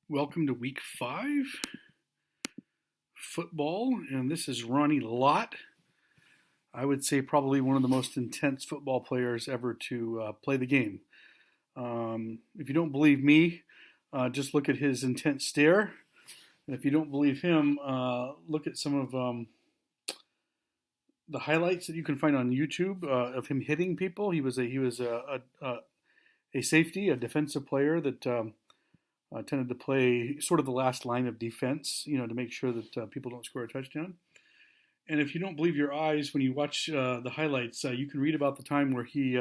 Welcome to week 5 football, and this is Ronnie Lott. I would say probably one of the most intense football players ever to play the game. If you don't believe me, just look at his intense stare. And if you don't believe him, look at some of the highlights that you can find on YouTube of him hitting people. He was a safety, a defensive player that tended to play sort of the last line of defense, to make sure that people don't score a touchdown. And if you don't believe your eyes when you watch the highlights, you can read about the time where he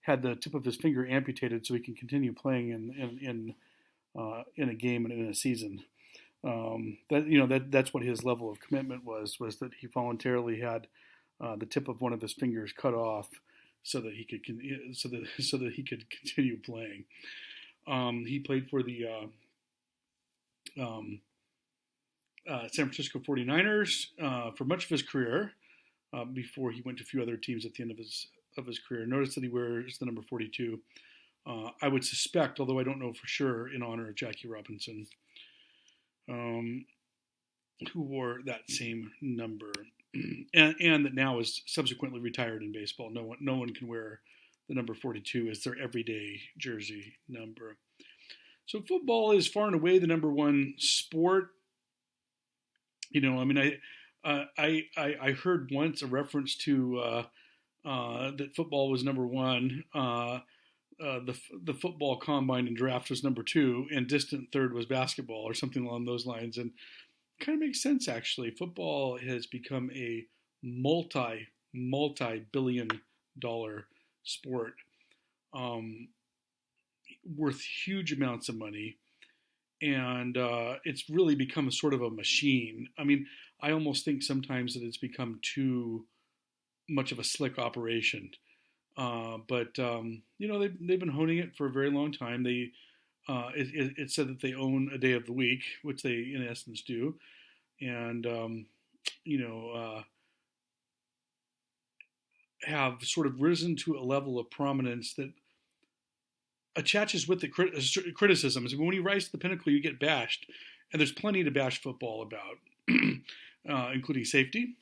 had the tip of his finger amputated so he can continue playing in a game and in a season. That's what his level of commitment was that he voluntarily had the tip of one of his fingers cut off so that he could continue playing. He played for the San Francisco 49ers for much of his career before he went to a few other teams at the end of his career. Notice that he wears the number 42. I would suspect, although I don't know for sure, in honor of Jackie Robinson, who wore that same number, and that now is subsequently retired in baseball. No one can wear the number 42 as their everyday jersey number. So football is far and away the number one sport. I heard once a reference to that football was number one. The football combine and draft was number 2, and distant third was basketball or something along those lines. And it kind of makes sense, actually. Football has become a multi-billion-dollar sport, worth huge amounts of money, and it's really become a sort of a machine. I mean, I almost think sometimes that it's become too much of a slick operation. But they've been honing it for a very long time. It's said that they own a day of the week, which they in essence do, and have sort of risen to a level of prominence that attaches with the criticisms. When you rise to the pinnacle, you get bashed, and there's plenty to bash football about, including safety,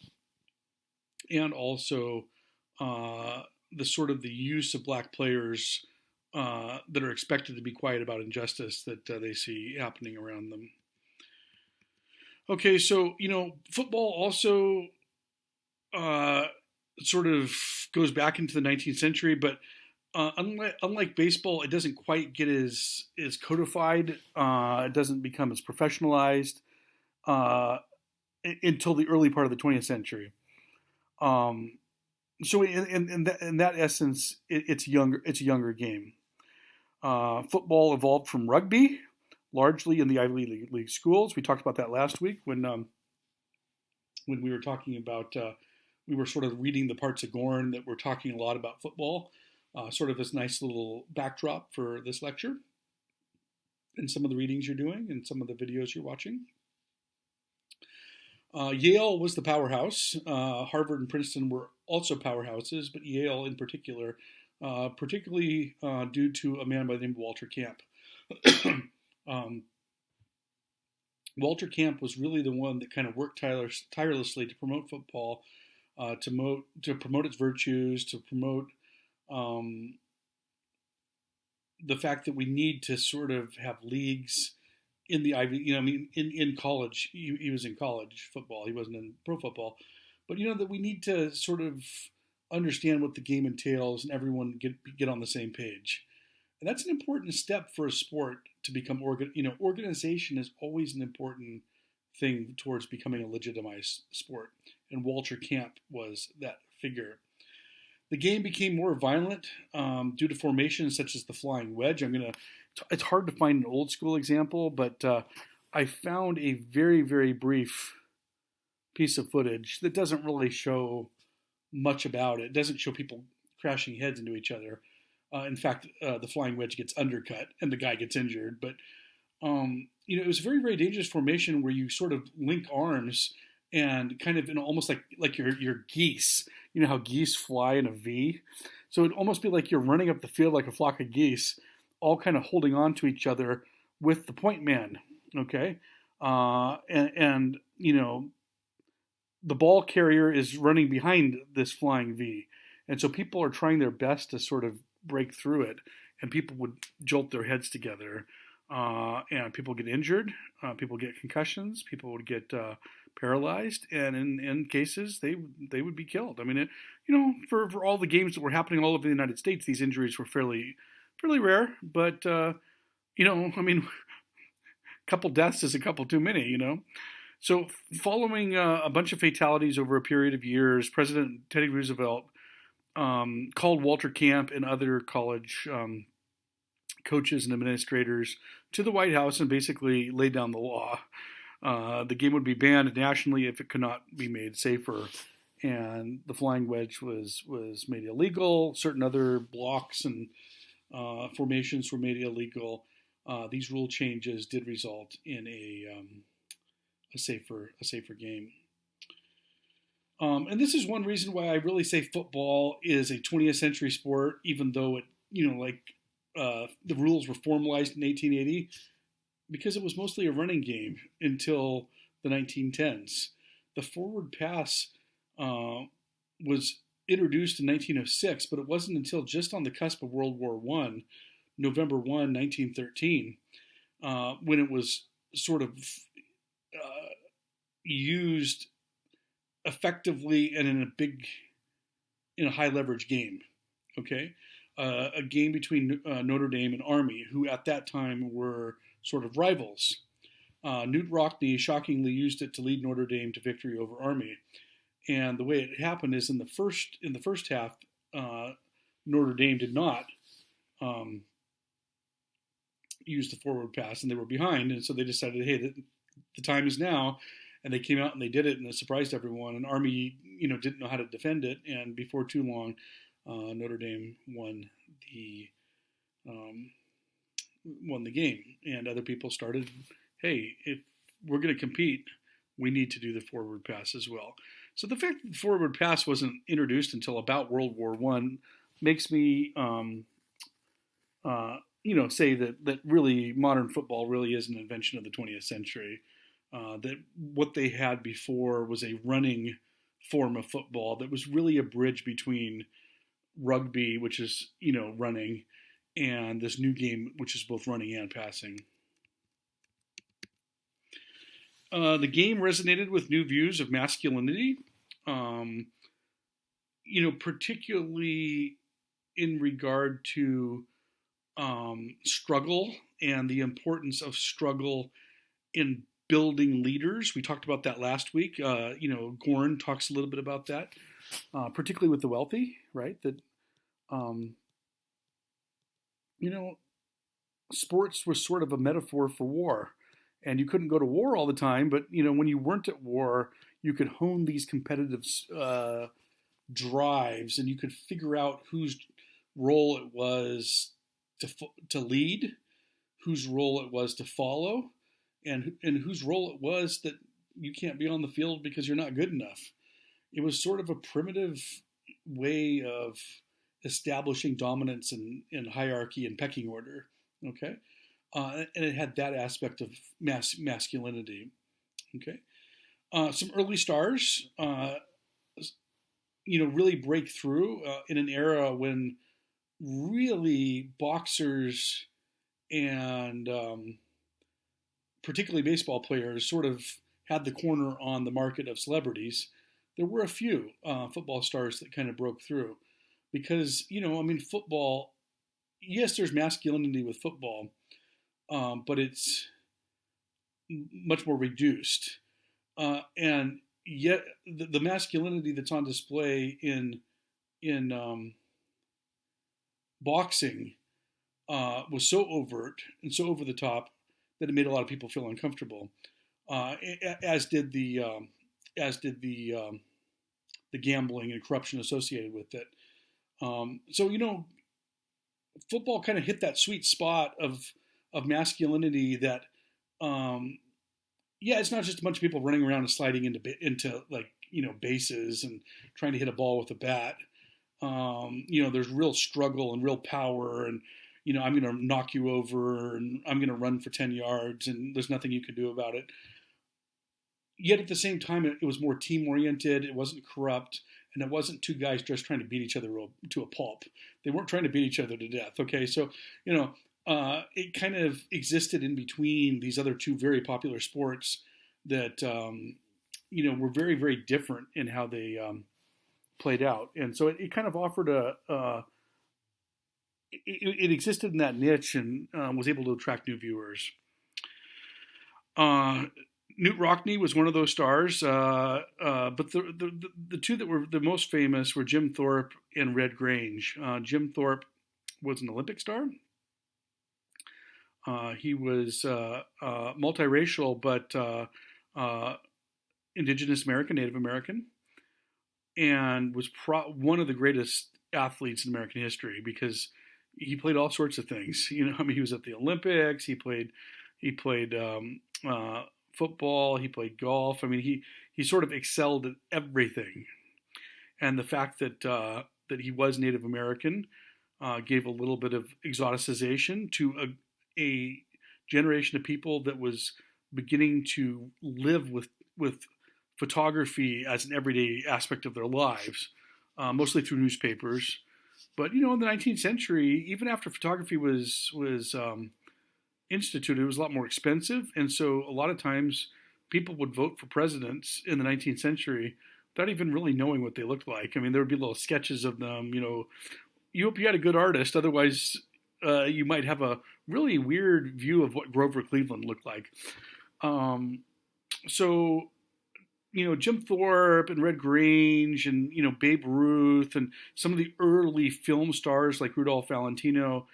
and also the use of black players that are expected to be quiet about injustice that they see happening around them. Okay, so football also sort of goes back into the 19th century, but unlike baseball, it doesn't quite get as codified. It doesn't become as professionalized until the early part of the 20th century. So in that essence, it's younger. It's a younger game. Football evolved from rugby, largely in the Ivy League schools. We talked about that last week when we were talking about. We were sort of reading the parts of Gorn that were talking a lot about football, sort of this nice little backdrop for this lecture and some of the readings you're doing and some of the videos you're watching. Yale was the powerhouse. Harvard and Princeton were also powerhouses, but Yale in particular, particularly due to a man by the name of Walter Camp. Walter Camp was really the one that kind of worked tirelessly to promote football, to promote its virtues, to promote the fact that we need to sort of have leagues in the Ivy, in college. He was in college football. He wasn't in pro football, but that we need to sort of understand what the game entails and everyone get on the same page. And that's an important step for a sport to become organization is always an important thing towards becoming a legitimized sport. And Walter Camp was that figure. The game became more violent due to formations such as the flying wedge. It's hard to find an old school example, but I found a very, very brief piece of footage that doesn't really show much about it. It doesn't show people crashing heads into each other. In fact, the flying wedge gets undercut and the guy gets injured. But it was a very, very dangerous formation where you sort of link arms and kind of almost like your geese. You know how geese fly in a V? So it'd almost be like you're running up the field like a flock of geese, all kind of holding on to each other with the point man. Okay, and the ball carrier is running behind this flying V, and so people are trying their best to sort of break through it, and people would jolt their heads together, and people get injured, people get concussions, people would get paralyzed, and in cases they would be killed. I mean, for all the games that were happening all over the United States, these injuries were fairly rare, but I mean, a couple deaths is a couple too many. So, following a bunch of fatalities over a period of years, President Teddy Roosevelt called Walter Camp and other college coaches and administrators to the White House and basically laid down the law. The game would be banned nationally if it could not be made safer. And the flying wedge was made illegal. Certain other blocks and formations were made illegal. These rule changes did result in a safer game. And this is one reason why I really say football is a 20th century sport, even though the rules were formalized in 1880, because it was mostly a running game until the 1910s. The forward pass was introduced in 1906, but it wasn't until just on the cusp of World War I, November 1, 1913, when it was sort of used effectively and in a high leverage game. Okay, a game between Notre Dame and Army, who at that time were sort of rivals. Newt Rockne shockingly used it to lead Notre Dame to victory over Army, and the way it happened is in the first half, Notre Dame did not use the forward pass, and they were behind, and so they decided, hey, the time is now. And they came out and they did it, and it surprised everyone. And Army, didn't know how to defend it. And before too long, Notre Dame won the game. And other people started, hey, if we're going to compete, we need to do the forward pass as well. So the fact that the forward pass wasn't introduced until about World War I makes me, say that really modern football really is an invention of the 20th century. That what they had before was a running form of football that was really a bridge between rugby, which is, running, and this new game, which is both running and passing. The game resonated with new views of masculinity, particularly in regard to struggle and the importance of struggle in building leaders. We talked about that last week. Gorn talks a little bit about that, particularly with the wealthy, right? That, sports was sort of a metaphor for war. And you couldn't go to war all the time, but, when you weren't at war, you could hone these competitive drives, and you could figure out whose role it was to lead, whose role it was to follow, and whose role it was that you can't be on the field because you're not good enough. It was sort of a primitive way of establishing dominance and hierarchy and pecking order. Okay, and it had that aspect of masculinity. Okay, some early stars, really break through in an era when really boxers and particularly baseball players sort of had the corner on the market of celebrities. There were a few football stars that kind of broke through because, football, yes, there's masculinity with football, but it's much more reduced. And yet the masculinity that's on display in boxing was so overt and so over the top that it made a lot of people feel uncomfortable, as did the gambling and corruption associated with it. So football kind of hit that sweet spot of masculinity that, it's not just a bunch of people running around and sliding into bases and trying to hit a ball with a bat. There's real struggle and real power, and I'm going to knock you over and I'm going to run for 10 yards and there's nothing you can do about it. Yet at the same time, it was more team oriented. It wasn't corrupt, and it wasn't two guys just trying to beat each other to a pulp. They weren't trying to beat each other to death. Okay, so it kind of existed in between these other two very popular sports that were very, very different in how they played out, and so it kind of offered it existed in that niche and was able to attract new viewers. Newt Rockne was one of those stars, but the two that were the most famous were Jim Thorpe and Red Grange. Jim Thorpe was an Olympic star. He was multiracial, but Indigenous American, Native American, and was one of the greatest athletes in American history because he played all sorts of things. He was at the Olympics. He played football. He played golf. I mean, he sort of excelled at everything. And the fact that that he was Native American gave a little bit of exoticization to a generation of people that was beginning to live with photography as an everyday aspect of their lives, mostly through newspapers. But in the 19th century, even after photography was instituted, it was a lot more expensive, and so a lot of times people would vote for presidents in the 19th century without even really knowing what they looked like. I mean, there would be little sketches of them. You hope you had a good artist, otherwise you might have a really weird view of what Grover Cleveland looked like. So Jim Thorpe and Red Grange and Babe Ruth and some of the early film stars like Rudolph Valentino,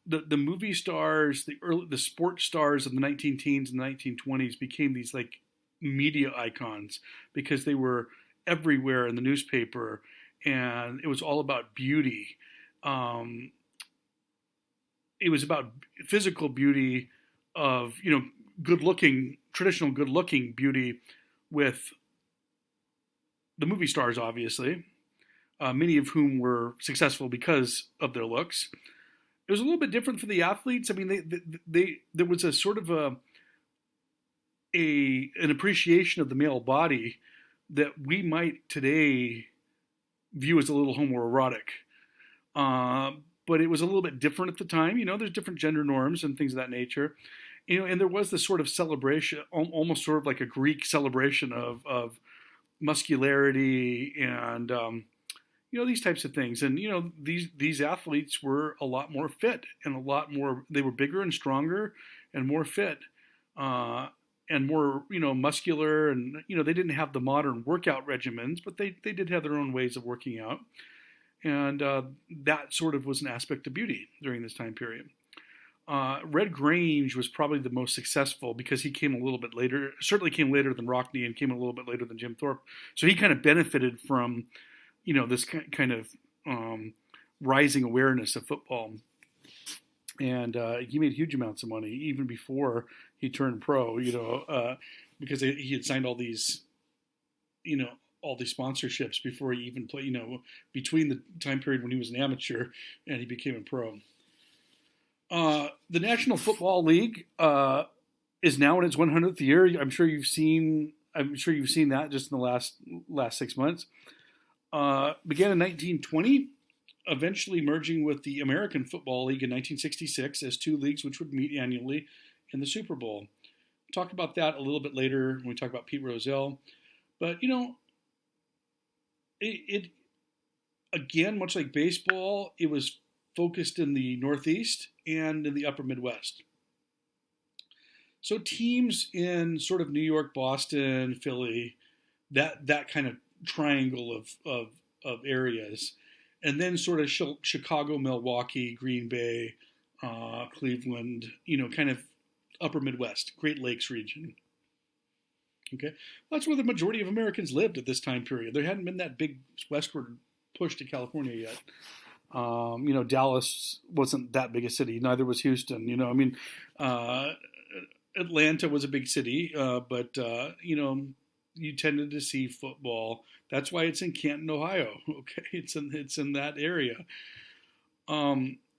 the movie stars, the sports stars of the 19 teens and 1920s became these like media icons because they were everywhere in the newspaper, and it was all about beauty. It was about physical beauty of traditional good looking beauty with the movie stars, obviously, many of whom were successful because of their looks. It was a little bit different for the athletes. I mean, there was a sort of an appreciation of the male body that we might today view as a little homoerotic. But it was a little bit different at the time. There's different gender norms and things of that nature. And there was this sort of celebration, almost sort of like a Greek celebration of muscularity and these types of things. And these athletes were a lot more fit and a lot more. They were bigger and stronger and more fit and more muscular. And they didn't have the modern workout regimens, but they did have their own ways of working out. And that sort of was an aspect of beauty during this time period. Red Grange was probably the most successful because he came a little bit later, certainly came later than Rockne and came a little bit later than Jim Thorpe. So he kind of benefited from, this kind of rising awareness of football. And he made huge amounts of money even before he turned pro, because he had signed all these, all these sponsorships before he even played, between the time period when he was an amateur and he became a pro. The National Football League is now in its 100th year. I'm sure you've seen that just in the last 6 months. Began in 1920, eventually merging with the American Football League in 1966 as two leagues which would meet annually in the Super Bowl. We'll talk about that a little bit later when we talk about Pete Rozelle. But it again, much like baseball, it was focused in the Northeast and in the Upper Midwest. So teams in sort of New York, Boston, Philly, that kind of triangle of areas, and then sort of Chicago, Milwaukee, Green Bay, Cleveland, kind of Upper Midwest, Great Lakes region. Okay, that's where the majority of Americans lived at this time period. There hadn't been that big westward push to California yet. Dallas wasn't that big a city. Neither was Houston. Atlanta was a big city, but you tended to see football. That's why it's in Canton, Ohio. Okay, it's in that area.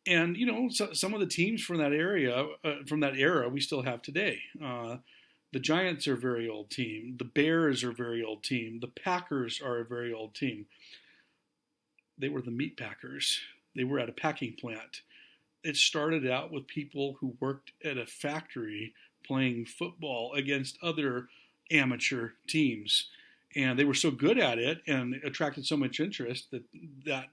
And some of the teams from that era, we still have today. The Giants are a very old team. The Bears are a very old team. The Packers are a very old team. They were the meat packers. They were at a packing plant. It started out with people who worked at a factory playing football against other amateur teams. And they were so good at it and attracted so much interest that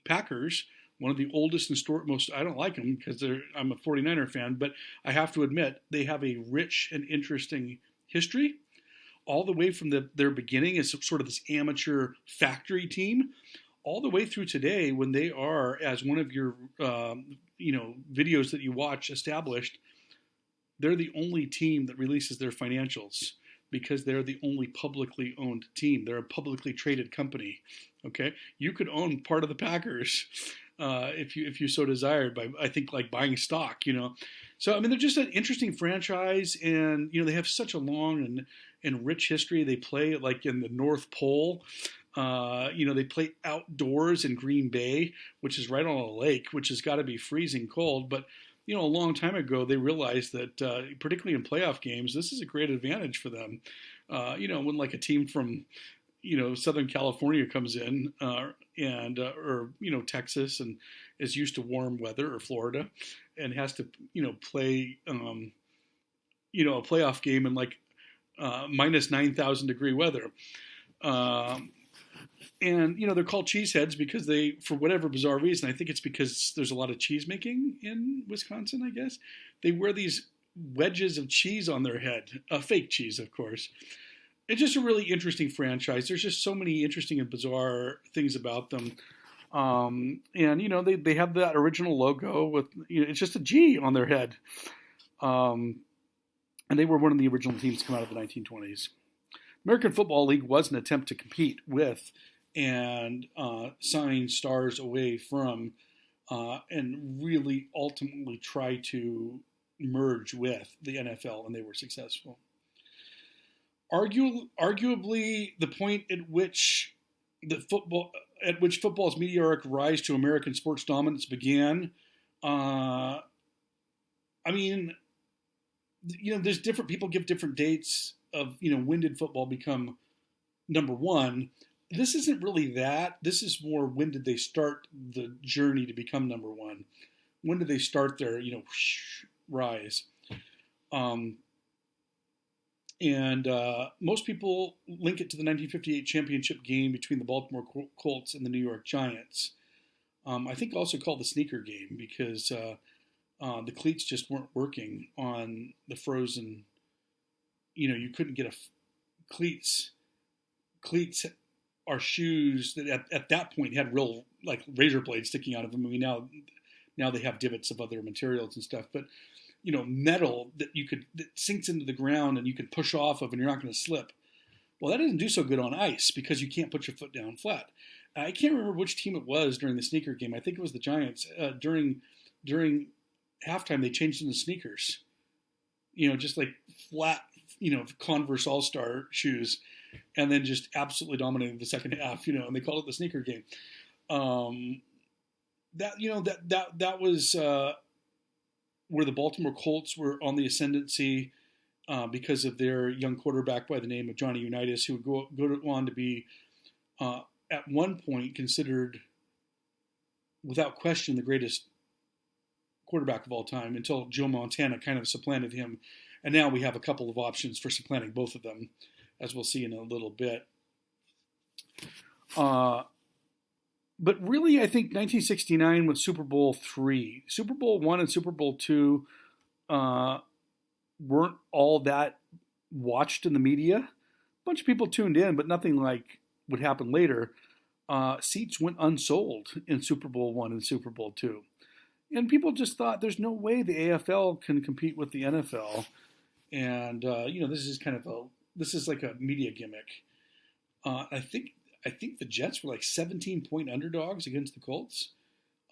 Packers, one of the oldest and most, I don't like them because I'm a 49er fan, but I have to admit they have a rich and interesting history all the way from their beginning as sort of this amateur factory team all the way through today when they are, as one of your videos that you watch established, they're the only team that releases their financials because they're the only publicly owned team. They're a publicly traded company. Okay, you could own part of the Packers if you so desired by, I think, like buying stock. So I mean they're just an interesting franchise, and they have such a long and rich history. They play like in the North Pole. They play outdoors in Green Bay, which is right on a lake, which has got to be freezing cold. But a long time ago, they realized that, particularly in playoff games, this is a great advantage for them. When like a team from, Southern California comes in, or Texas and is used to warm weather, or Florida, and has to, play, a playoff game in like minus 9,000 degree weather. And they're called cheeseheads because they, for whatever bizarre reason, I think it's because there's a lot of cheese making in Wisconsin, I guess. They wear these wedges of cheese on their head, fake cheese, of course. It's just a really interesting franchise. There's just so many interesting and bizarre things about them. They have that original logo with, it's just a G on their head. And they were one of the original teams to come out of the 1920s. American Football League was an attempt to compete with and sign stars away from and really ultimately try to merge with the NFL, and they were successful. Arguably, the point at which football's meteoric rise to American sports dominance began. There's different people give different dates of when did football become number one. This isn't really that. This is more when did they start the journey to become number one? When did they start their rise? Most people link it to the 1958 championship game between the Baltimore Colts and the New York Giants. I think also called the sneaker game because the cleats just weren't working on the frozen. You couldn't get cleats. Cleats are shoes that at that point had real like razor blades sticking out of them. I mean now they have divots of other materials and stuff, but metal that sinks into the ground and you can push off of and you're not going to slip. Well, that doesn't do so good on ice because you can't put your foot down flat. I can't remember which team it was during the sneaker game. I think it was the Giants. During halftime, they changed into sneakers. Just like flat, Converse All-Star shoes, and then just absolutely dominated the second half. And they called it the sneaker game. That was where the Baltimore Colts were on the ascendancy because of their young quarterback by the name of Johnny Unitas, who would go on to be at one point considered, without question, the greatest quarterback of all time until Joe Montana kind of supplanted him. And now we have a couple of options for supplanting both of them, as we'll see in a little bit. But really, I think 1969 was Super Bowl III. Super Bowl I and Super Bowl II weren't all that watched in the media. A bunch of people tuned in, but nothing like would happen later. Seats went unsold in Super Bowl I and Super Bowl II. And people just thought there's no way the AFL can compete with the NFL. And, this is like a media gimmick. I think the Jets were like 17-point underdogs against the Colts.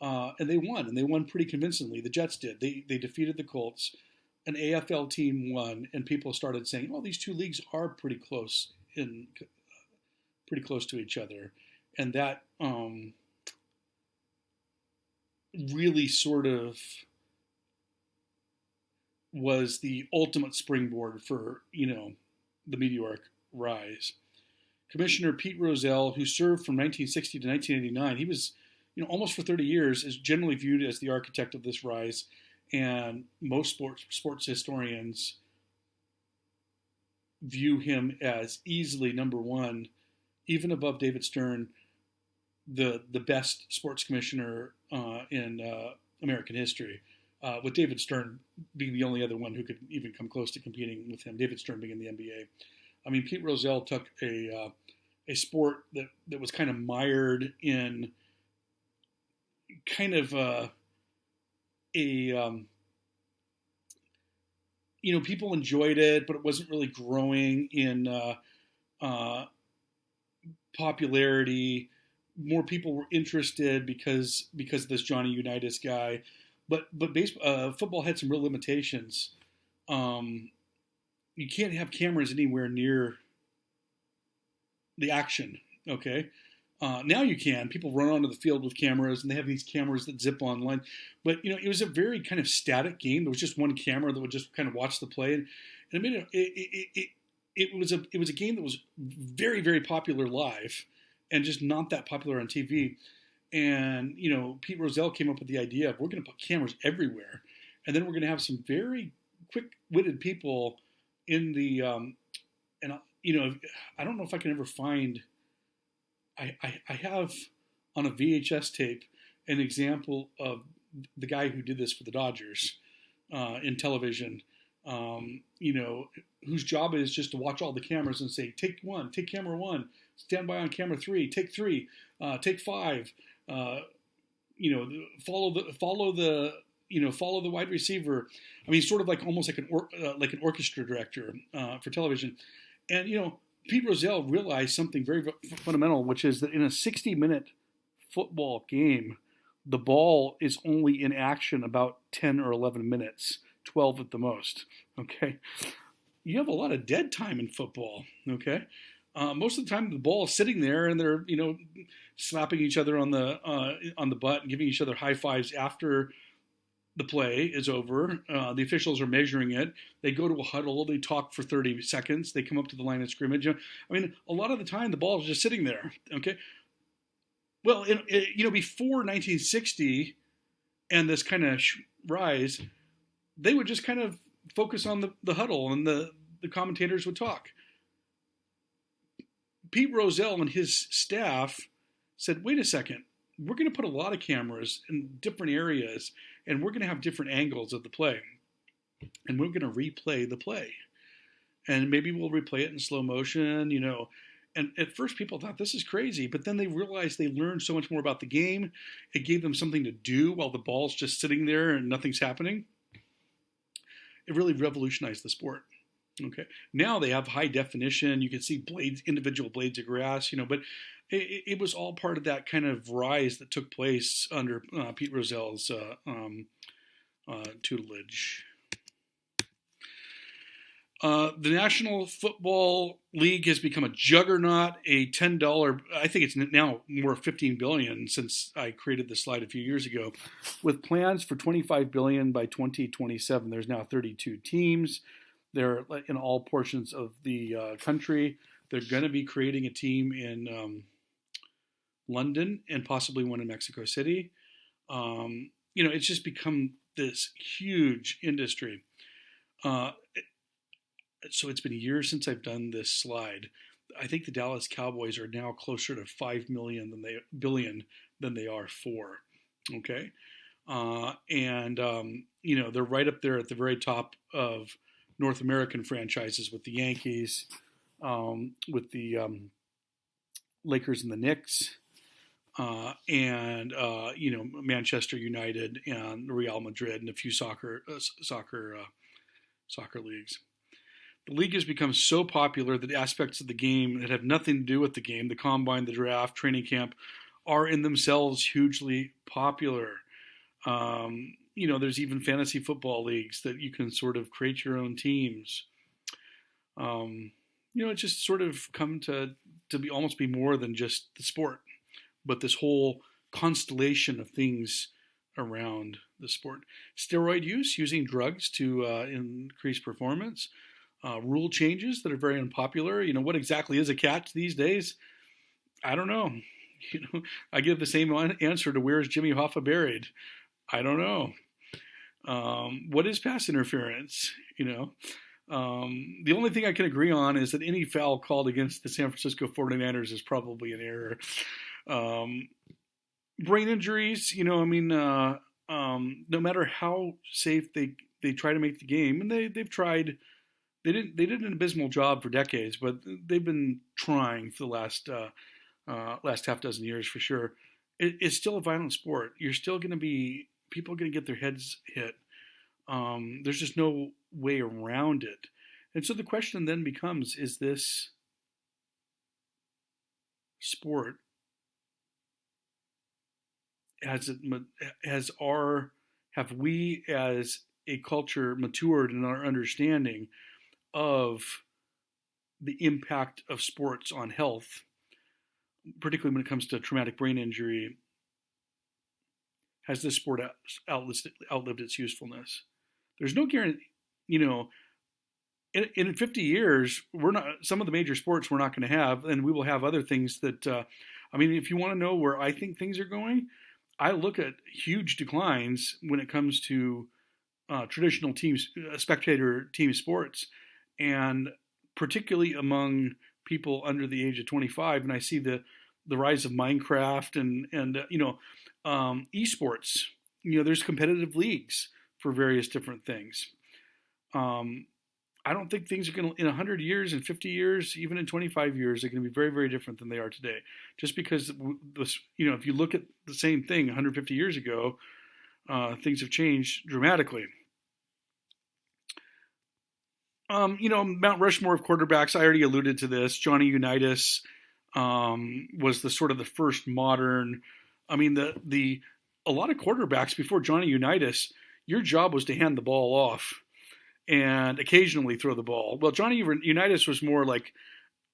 And they won pretty convincingly. The Jets did. They defeated the Colts. An AFL team won, and people started saying, "Oh, these two leagues are pretty close to each other," and that really sort of was the ultimate springboard for, the meteoric rise. Commissioner Pete Rozelle, who served from 1960 to 1989, he was, almost for 30 years, is generally viewed as the architect of this rise, and most sports historians view him as easily number one, even above David Stern, the best sports commissioner in American history. With David Stern being the only other one who could even come close to competing with him. David Stern being in the NBA. I mean, Pete Rozelle took a sport that was kind of mired in kind of people enjoyed it, but it wasn't really growing in popularity. More people were interested because of this Johnny Unitas guy, but football had some real limitations. You can't have cameras anywhere near the action. Okay, now you can. People run onto the field with cameras, and they have these cameras that zip online. But it was a very kind of static game. There was just one camera that would just kind of watch the play, and it made it was a game that was very, very popular live, and just not that popular on TV. And Pete Rozelle came up with the idea of, we're going to put cameras everywhere, and then we're going to have some very quick-witted people in the and I don't know if I can ever find. I have on a VHS tape an example of the guy who did this for the Dodgers in television. Whose job it is just to watch all the cameras and say, take one, take camera one, stand by on camera three, take three, take five. Follow the wide receiver. I mean, sort of like almost like an orchestra director for television. And Pete Rozelle realized something very fundamental, which is that in a 60-minute football game, the ball is only in action about 10 or 11 minutes, 12 at the most. Okay, you have a lot of dead time in football. Okay, most of the time the ball is sitting there, and they're slapping each other on the butt and giving each other high fives after the play is over. The officials are measuring it. They go to a huddle. They talk for 30 seconds. They come up to the line of scrimmage. I mean, a lot of the time the ball is just sitting there. Okay. Well, before 1960 and this kind of rise, they would just kind of focus on the huddle, and the commentators would talk. Pete Rozelle and his staff said, wait a second, we're going to put a lot of cameras in different areas, and we're going to have different angles of the play. And we're going to replay the play. And maybe we'll replay it in slow motion, And at first people thought this is crazy, but then they realized they learned so much more about the game. It gave them something to do while the ball's just sitting there and nothing's happening. It really revolutionized the sport. Okay. Now they have high definition. You can see individual blades of grass, but it was all part of that kind of rise that took place under Pete Rozelle's tutelage. The National Football League has become a juggernaut, a $10, I think it's now more $15 billion since I created this slide a few years ago, with plans for $25 billion by 2027. There's now 32 teams. They're in all portions of the country. They're going to be creating a team in London and possibly one in Mexico City. It's just become this huge industry. So it's been years since I've done this slide. I think the Dallas Cowboys are now closer to 5 billion than they are 4. Okay. They're right up there at the very top of North American franchises with the Yankees, with the Lakers and the Knicks, Manchester United and Real Madrid and a few soccer leagues. The league has become so popular that aspects of the game that have nothing to do with the game, the combine, the draft, training camp, are in themselves hugely popular. There's even fantasy football leagues that you can sort of create your own teams. It's just sort of come to almost be more than just the sport, but this whole constellation of things around the sport. Steroid use, using drugs to increase performance, rule changes that are very unpopular. What exactly is a catch these days? I don't know. I give the same answer to where's Jimmy Hoffa buried? I don't know. What is pass interference? The only thing I can agree on is that any foul called against the San Francisco 49ers is probably an error. Brain injuries, no matter how safe they try to make the game, and they've tried. They did an abysmal job for decades, but they've been trying for the last half dozen years for sure. It's still a violent sport. You're still going to be people are going to get their heads hit. There's just no way around it. And so the question then becomes: is this sport have we as a culture matured in our understanding of the impact of sports on health, particularly when it comes to traumatic brain injury? Has this sport outlived its usefulness? There's no guarantee, in 50 years, some of the major sports we're not going to have, and we will have other things that, if you want to know where I think things are going, I look at huge declines when it comes to traditional teams, spectator team sports, and particularly among people under the age of 25. And I see the rise of Minecraft and esports. There's competitive leagues for various different things. I don't think things are going to, in 100 years, in 50 years, even in 25 years, they're going to be very, very different than they are today. Just because, if you look at the same thing 150 years ago, things have changed dramatically. Mount Rushmore of quarterbacks, I already alluded to this. Johnny Unitas was the sort of the first modern. A lot of quarterbacks before Johnny Unitas, your job was to hand the ball off and occasionally throw the ball. Well, Johnny Unitas was more like,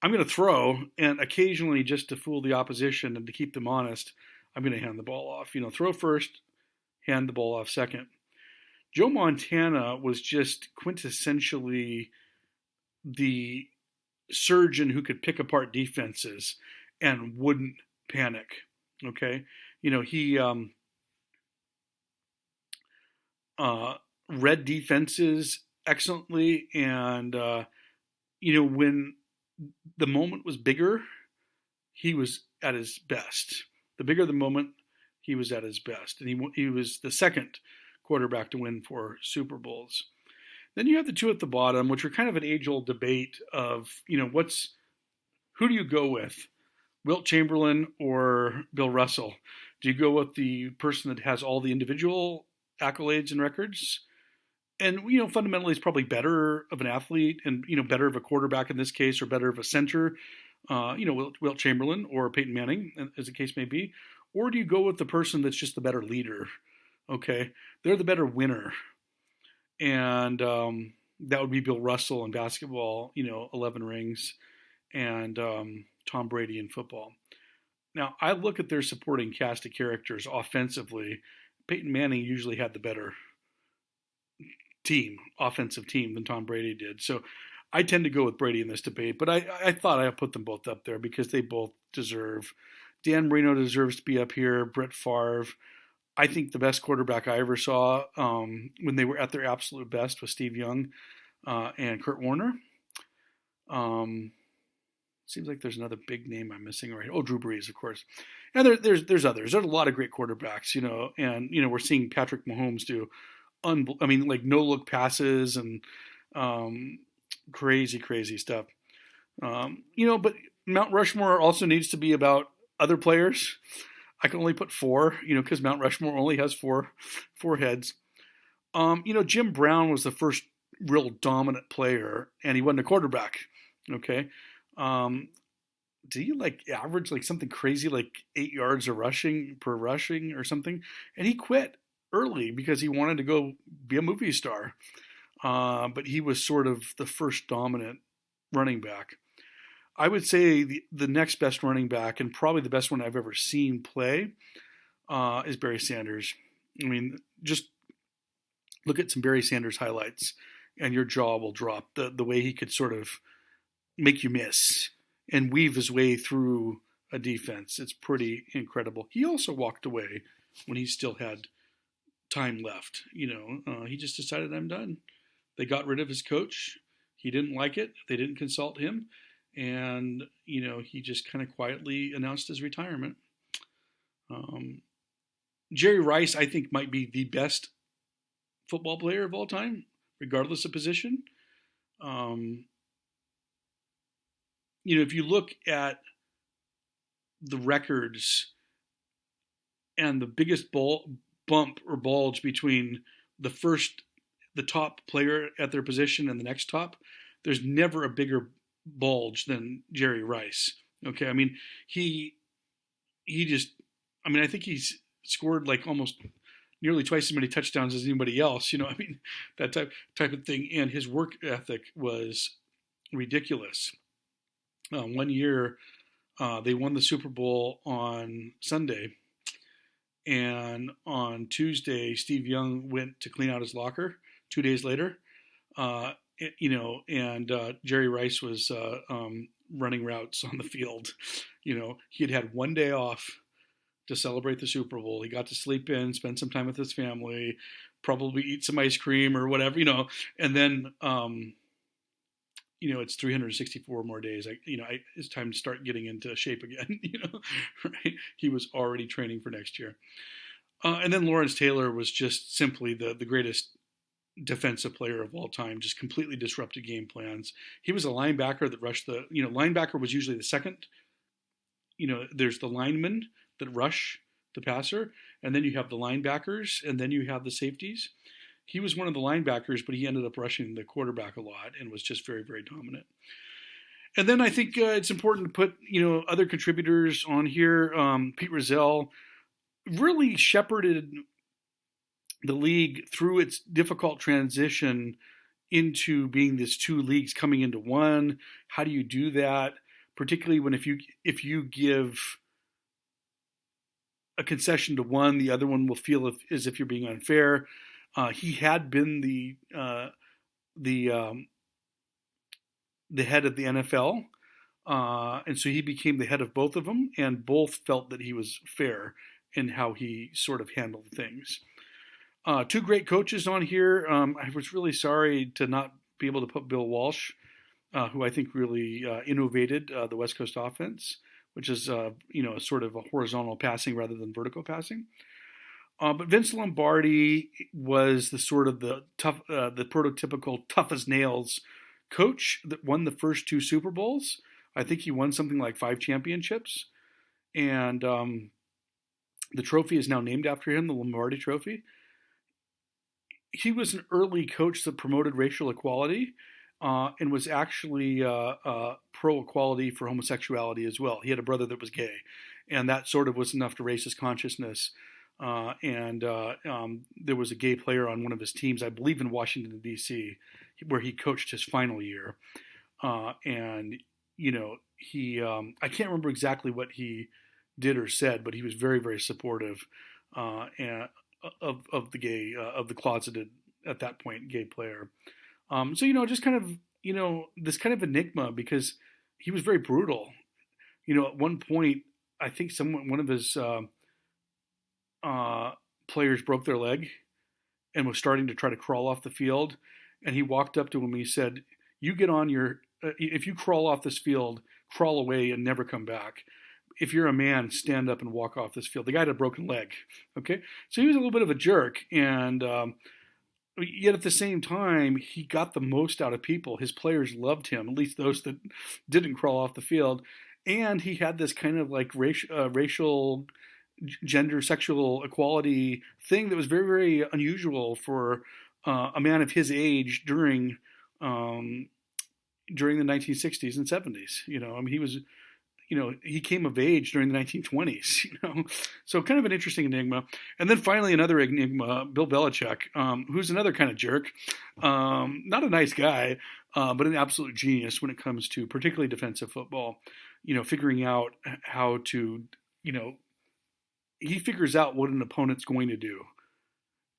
I'm going to throw, and occasionally, just to fool the opposition and to keep them honest, I'm going to hand the ball off. Throw first, hand the ball off second. Joe Montana was just quintessentially the surgeon who could pick apart defenses and wouldn't panic. Okay? He read defenses excellently, and when the moment was bigger, he was at his best. The bigger the moment, he was at his best, and he was the second quarterback to win 4 Super Bowls. Then you have the two at the bottom, which are kind of an age-old debate of who do you go with, Wilt Chamberlain or Bill Russell? Do you go with the person that has all the individual accolades and records? And, fundamentally is probably better of an athlete and, better of a quarterback in this case, or better of a center, Wilt Chamberlain or Peyton Manning, as the case may be. Or do you go with the person that's just the better leader? Okay. They're the better winner. And that would be Bill Russell in basketball, 11 rings, and Tom Brady in football. Now, I look at their supporting cast of characters offensively. Peyton Manning usually had the better offensive team than Tom Brady did. So I tend to go with Brady in this debate, but I thought I'd put them both up there because they both deserve. Dan Marino deserves to be up here. Brett Favre. I think the best quarterback I ever saw when they were at their absolute best was Steve Young and Kurt Warner. Seems like there's another big name I'm missing right. Oh, Drew Brees, of course. And there's others. There's a lot of great quarterbacks, and we're seeing Patrick Mahomes do no look passes and crazy stuff. But Mount Rushmore also needs to be about other players. I can only put 4, because Mount Rushmore only has four heads. Jim Brown was the first real dominant player, and he wasn't a quarterback. Okay. Did he average something crazy, 8 yards per rushing or something? And he quit early because he wanted to go be a movie star. But he was sort of the first dominant running back. I would say the next best running back, and probably the best one I've ever seen play, is Barry Sanders. I mean, just look at some Barry Sanders highlights, and your jaw will drop. The way he could sort of make you miss and weave his way through a defense. It's pretty incredible. He also walked away when he still had time left. He just decided, I'm done. They got rid of his coach. He didn't like it. They didn't consult him. And, he just kind of quietly announced his retirement. Jerry Rice, I think, might be the best football player of all time, regardless of position. If you look at the records and the biggest bump or bulge between the top player at their position and the next top, there's never a bigger bulge than Jerry Rice. Okay, I mean, I think he's scored like almost nearly twice as many touchdowns as anybody else. That type of thing. And his work ethic was ridiculous. One year, they won the Super Bowl on Sunday, and on Tuesday, Steve Young went to clean out his locker. 2 days later, and Jerry Rice was running routes on the field. He had 1 day off to celebrate the Super Bowl. He got to sleep in, spend some time with his family, probably eat some ice cream or whatever, and then, it's 364 more days. It's time to start getting into shape again, right? He was already training for next year. And then Lawrence Taylor was just simply the greatest defensive player of all time, just completely disrupted game plans. He was a linebacker that rushed linebacker was usually the second. There's the linemen that rush the passer, and then you have the linebackers, and then you have the safeties. He was one of the linebackers, but he ended up rushing the quarterback a lot and was just very, very dominant. And then I think it's important to put, other contributors on here. Pete Rozelle really shepherded the league through its difficult transition into being this two leagues coming into one. How do you do that? Particularly when if you give a concession to one, the other one will feel as if you're being unfair. He had been the head of the NFL, and so he became the head of both of them, and both felt that he was fair in how he sort of handled things. Two great coaches on here. I was really sorry to not be able to put Bill Walsh, who I think really innovated the West Coast offense, which is sort of a horizontal passing rather than vertical passing. But Vince Lombardi was the sort of the prototypical tough as nails coach that won the first two Super Bowls. I think he won something like 5 championships, and the trophy is now named after him, the Lombardi Trophy. He was an early coach that promoted racial equality and was actually pro-equality for homosexuality as well. He had a brother that was gay, and that sort of was enough to raise his consciousness. There was a gay player on one of his teams, I believe in Washington, D.C., where he coached his final year. He I can't remember exactly what he did or said, but he was very, very supportive of the closeted, at that point, gay player. Just kind of, this kind of enigma, because he was very brutal. At one point, I think one of his players broke their leg and was starting to try to crawl off the field, and he walked up to him and he said, "You get on if you crawl off this field, crawl away and never come back. If you're a man, stand up and walk off this field." The guy had a broken leg. Okay, so he was a little bit of a jerk, and yet at the same time, he got the most out of people. His players loved him, at least those that didn't crawl off the field, and he had this kind of like racial, gender, sexual equality thing that was very, very unusual for a man of his age during the 1960s and 70s. He was, he came of age during the 1920s, so kind of an interesting enigma. And then finally another enigma, Bill Belichick, who's another kind of jerk, not a nice guy, but an absolute genius when it comes to particularly defensive football, figuring out how to, he figures out what an opponent's going to do.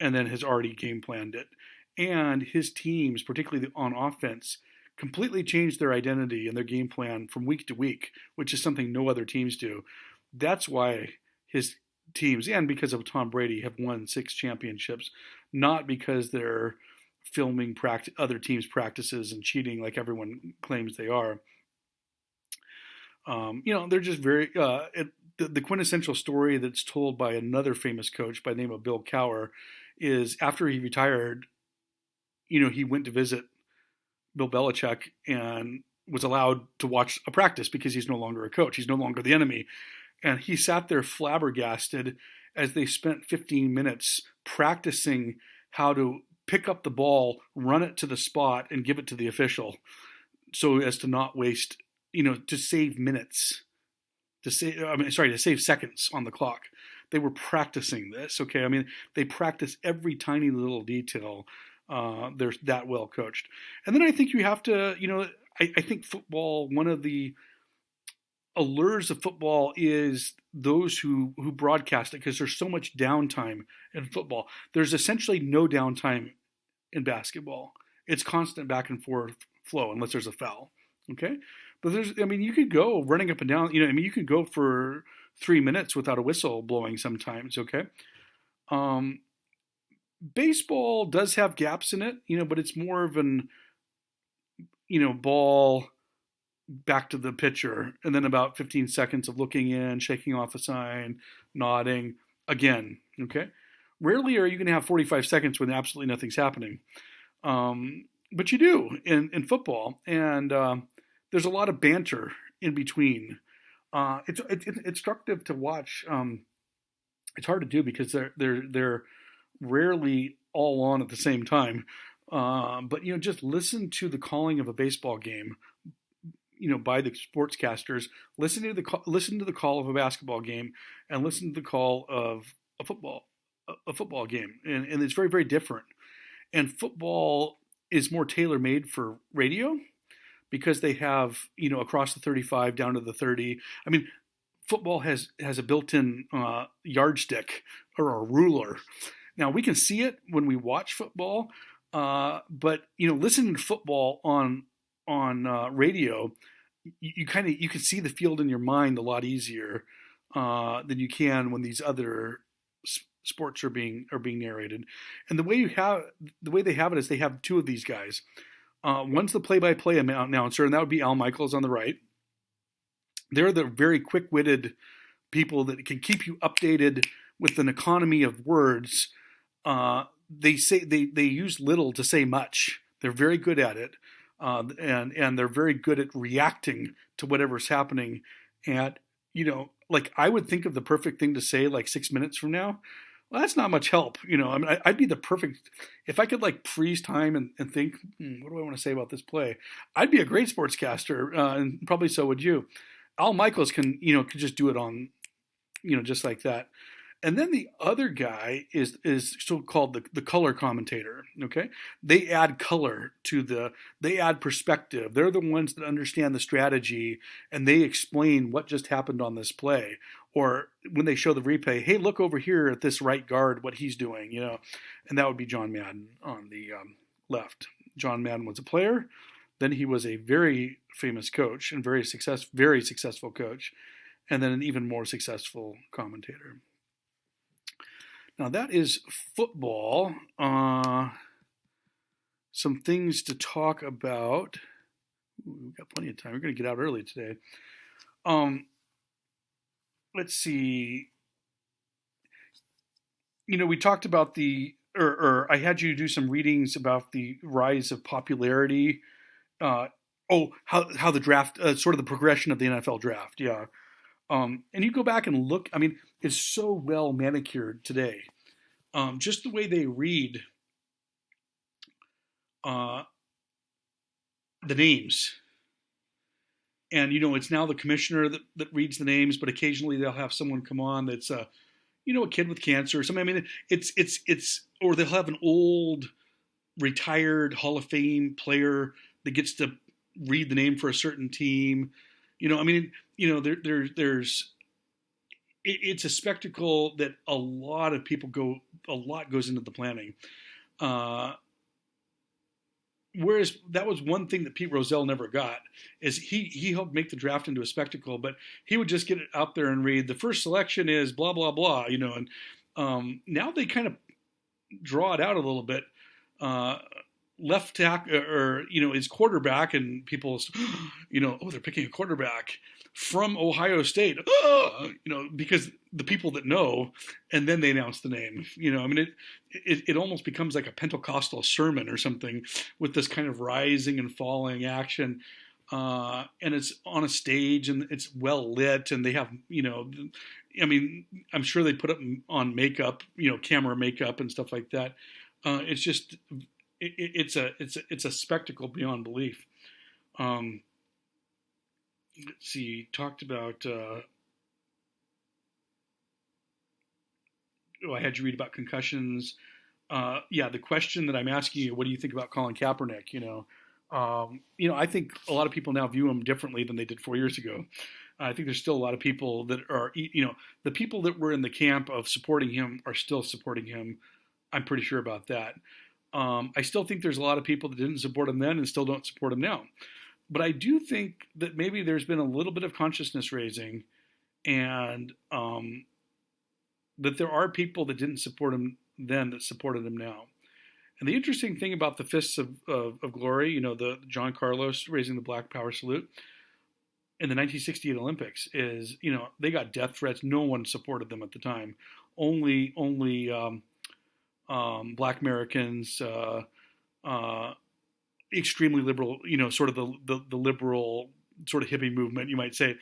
and then has already game planned it. And his teams, particularly on offense, completely changed their identity and their game plan from week to week, which is something no other teams do. That's why his teams, and because of Tom Brady, have won 6 championships, not because they're filming other teams' practices and cheating like everyone claims they are. They're just very. The quintessential story that's told by another famous coach by the name of Bill Cowher is after he retired, he went to visit Bill Belichick and was allowed to watch a practice because he's no longer a coach. He's no longer the enemy. And he sat there flabbergasted as they spent 15 minutes practicing how to pick up the ball, run it to the spot, and give it to the official so as to not waste, to save minutes. To save seconds on the clock. They were practicing this, okay? I mean, they practice every tiny little detail. They're that well coached. And then I think you have to, I think football, one of the allures of football is those who broadcast it, because there's so much downtime in football. There's essentially no downtime in basketball. It's constant back and forth flow unless there's a foul, okay? But you could go running up and down, you could go for 3 minutes without a whistle blowing sometimes, okay? Baseball does have gaps in it, but it's more of an, ball back to the pitcher, and then about 15 seconds of looking in, shaking off a sign, nodding, again, okay? Rarely are you going to have 45 seconds when absolutely nothing's happening. But you do in football, and there's a lot of banter in between. It's instructive to watch. It's hard to do because they're rarely all on at the same time. But just listen to the calling of a baseball game, by the sportscasters. Listen to the call of a basketball game, and listen to the call of a football game, and it's very, very different. And football is more tailor made for radio, because they have, across the 35 down to the 30. I mean, football has a built-in yardstick or a ruler. Now, we can see it when we watch football, but listening to football on radio, you can see the field in your mind a lot easier than you can when these other sports are being narrated. And the way they have it is they have 2 of these guys. One's the play-by-play announcer, and that would be Al Michaels on the right. They're the very quick-witted people that can keep you updated with an economy of words. They use little to say much. They're very good at it, and they're very good at reacting to whatever's happening. And I would think of the perfect thing to say like 6 minutes from now. Well, that's not much help. I'd be the perfect, if I could freeze time and think, what do I want to say about this play? I'd be a great sportscaster, and probably so would you. Al Michaels can just do it on, just like that. And then the other guy is so called the color commentator. Okay, they add color to they add perspective. They're the ones that understand the strategy, and they explain what just happened on this play. Or when they show the replay, hey, look over here at this right guard, what he's doing, and that would be John Madden on the left. John Madden was a player, then he was a very famous coach and very successful coach, and then an even more successful commentator. Now that is football. Some things to talk about. We've got plenty of time. We're going to get out early today. Let's see. We talked about I had you do some readings about the rise of popularity. How the draft, sort of the progression of the NFL draft. Yeah. And you go back and look, it's so well manicured today. Just the way they read the names. And, it's now the commissioner that reads the names, but occasionally they'll have someone come on that's, a kid with cancer or something. Or they'll have an old retired Hall of Fame player that gets to read the name for a certain team. There's it's a spectacle that a lot of people a lot goes into the planning. Uh, Whereas that was one thing that Pete Rozelle never got, is he helped make the draft into a spectacle, but he would just get it out there and read the first selection is blah blah blah, and now they kind of draw it out a little bit. Left tackle, or is quarterback, and people, oh, they're picking a quarterback from Ohio State, because the people that know, and then they announce the name. It almost becomes like a Pentecostal sermon or something, with this kind of rising and falling action, and it's on a stage and it's well lit, and they have, I'm sure they put up on makeup, camera makeup and stuff like that. It's just, it's a spectacle beyond belief. Let's see, talked about, I had you read about concussions. The question that I'm asking you, what do you think about Colin Kaepernick? I think a lot of people now view him differently than they did 4 years ago. I think there's still a lot of people that are, the people that were in the camp of supporting him are still supporting him. I'm pretty sure about that. I still think there's a lot of people that didn't support him then and still don't support him now. But I do think that maybe there's been a little bit of consciousness raising, and that there are people that didn't support him then that supported him now. And the interesting thing about the Fists of Glory, the John Carlos raising the Black Power salute in the 1968 Olympics, is, they got death threats. No one supported them at the time. Only Black Americans, extremely liberal, sort of the liberal sort of hippie movement, you might say.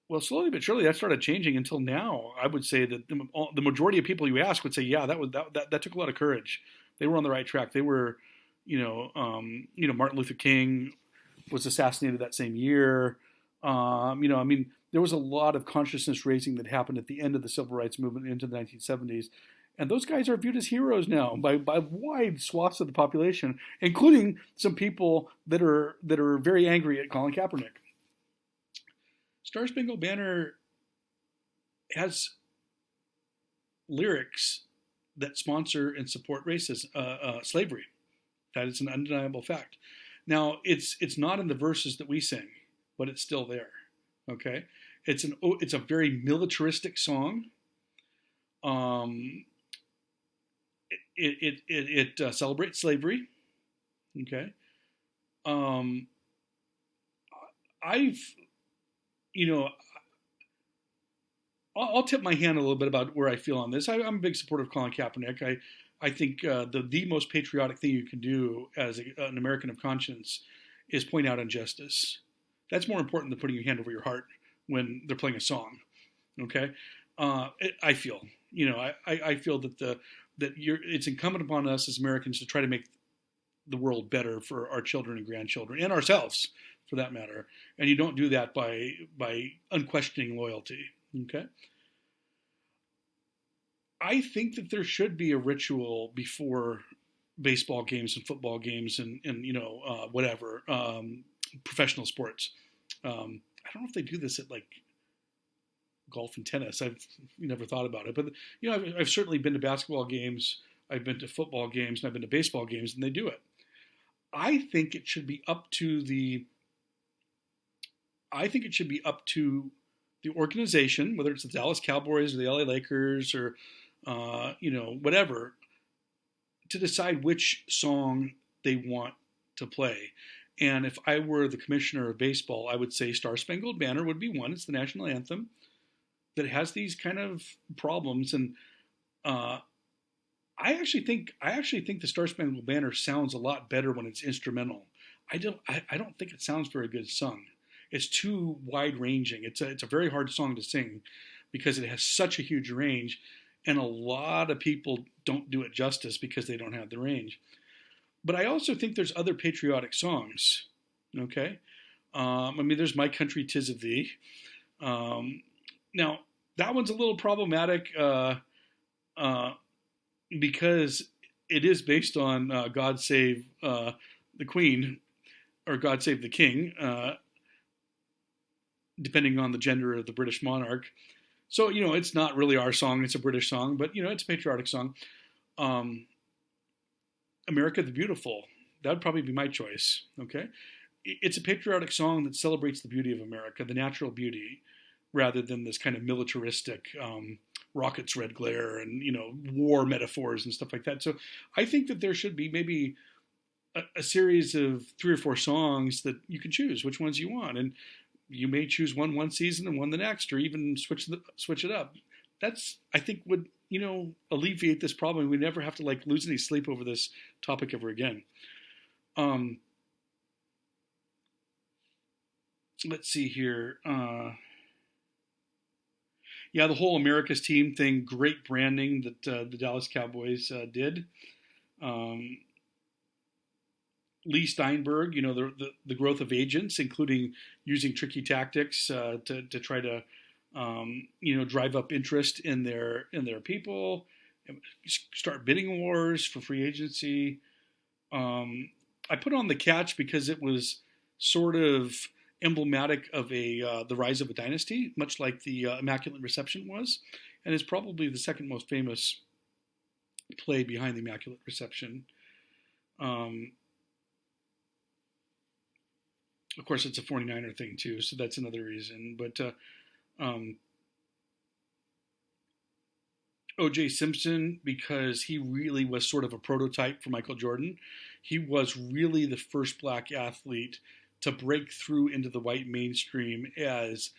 Well, slowly but surely that started changing until now. I would say that the majority of people you ask would say, yeah, that took a lot of courage. They were on the right track. They were, Martin Luther King was assassinated that same year. There was a lot of consciousness raising that happened at the end of the civil rights movement into the 1970s. And those guys are viewed as heroes now by wide swaths of the population, including some people that are very angry at Colin Kaepernick. Star Spangled Banner has lyrics that sponsor and support racism, slavery. That is an undeniable fact. Now, it's not in the verses that we sing, but it's still there. Okay, it's a very militaristic song. It celebrates slavery. Okay. I'll tip my hand a little bit about where I feel on this. I'm a big supporter of Colin Kaepernick. I think the most patriotic thing you can do as an American of conscience is point out injustice. That's more important than putting your hand over your heart when they're playing a song. Okay, I feel. I feel that it's incumbent upon us as Americans to try to make the world better for our children and grandchildren, and ourselves, for that matter. And you don't do that by unquestioning loyalty. Okay. I think that there should be a ritual before baseball games and football games and whatever, professional sports. I don't know if they do this at like golf and tennis. I've never thought about it, but I've certainly been to basketball games. I've been to football games, and I've been to baseball games, and they do it. I think it should be up to the organization, whether it's the Dallas Cowboys or the LA Lakers or whatever, to decide which song they want to play. And if I were the commissioner of baseball, I would say Star Spangled Banner would be one. It's the national anthem that has these kind of problems. And I actually think the Star Spangled Banner sounds a lot better when it's instrumental. I don't think it sounds very good sung. It's too wide ranging. It's a very hard song to sing because it has such a huge range, and a lot of people don't do it justice because they don't have the range. But I also think there's other patriotic songs. Okay, there's My Country 'Tis of Thee. Now that one's a little problematic because it is based on God Save the Queen or God Save the King. Depending on the gender of the British monarch. So, it's not really our song. It's a British song, but, it's a patriotic song. Um, America the Beautiful. That would probably be my choice. Okay. It's a patriotic song that celebrates the beauty of America, the natural beauty, rather than this kind of militaristic rockets, red glare, and, war metaphors and stuff like that. So I think that there should be maybe a series of 3 or 4 songs that you can choose which ones you want. And you may choose one season and one the next, or even switch it up. That's, I think, would alleviate this problem. We never have to lose any sleep over this topic ever again. Let's see here. Yeah, the whole America's team thing, great branding that the Dallas Cowboys did. Lee Steinberg, the growth of agents, including using tricky tactics to try to drive up interest in their people, start bidding wars for free agency. I put on The Catch because it was sort of emblematic of the rise of a dynasty, much like the Immaculate Reception was, and is probably the second most famous play behind the Immaculate Reception. Of course, it's a 49er thing too, so that's another reason. But O.J. Simpson, because he really was sort of a prototype for Michael Jordan. He was really the first black athlete to break through into the white mainstream as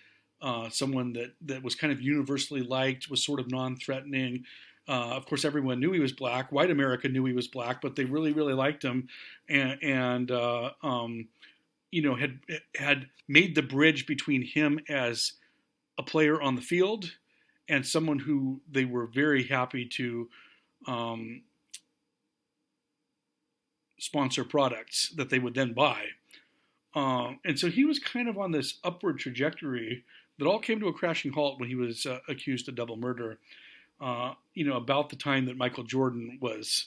someone that was kind of universally liked, was sort of non-threatening. Of course, everyone knew he was black. White America knew he was black, but they really, really liked him, and had made the bridge between him as a player on the field and someone who they were very happy to sponsor products that they would then buy. And so he was kind of on this upward trajectory that all came to a crashing halt when he was accused of double murder, about the time that Michael Jordan was